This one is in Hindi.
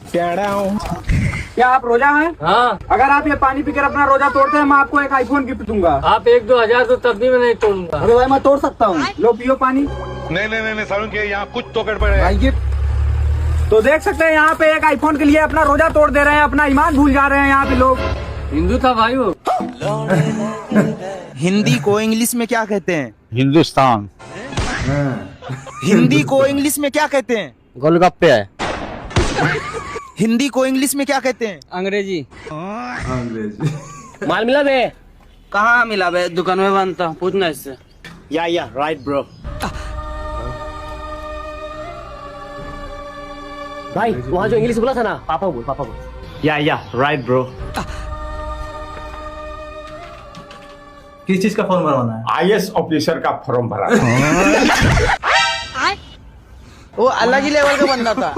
क्या आप रोजा हैं? हाँ, अगर आप ये पानी पीकर अपना रोजा तोड़ते हैं मैं आपको एक आईफोन गिफ्ट दूंगा। आप 1-2 हजार तो तब भी मैं नहीं तोड़ूंगा। अरे भाई मैं तोड़ सकता हूँ, लो पियो पानी। नहीं सारुण के यहाँ कुछ तो गड़बड़ है। भाई गिफ्ट तो देख सकते हैं यहाँ पे एक आईफोन के लिए अपना रोजा तोड़ दे रहे हैं, अपना ईमान भूल जा रहे हैं यहाँ पे लोग। हिंदू था भाई वो। हिंदी को इंग्लिश में क्या कहते हैं? हिंदुस्तान। हिंदी को इंग्लिश में क्या कहते हैं? गोलगप्पे है। हिंदी को इंग्लिश में क्या कहते हैं? अंग्रेजी। माल मिला बे? कहाँ मिला बे? दुकान में बनता, पूछना इससे। या राइट ब्रो। भाई वहाँ जो इंग्लिश बोला था ना, पापा बोल। या राइट ब्रो। किस चीज का फॉर्म भरवाना है? आईएएस ऑफिसर का फॉर्म भरा। वो अलग ही लेवल का बंदा था।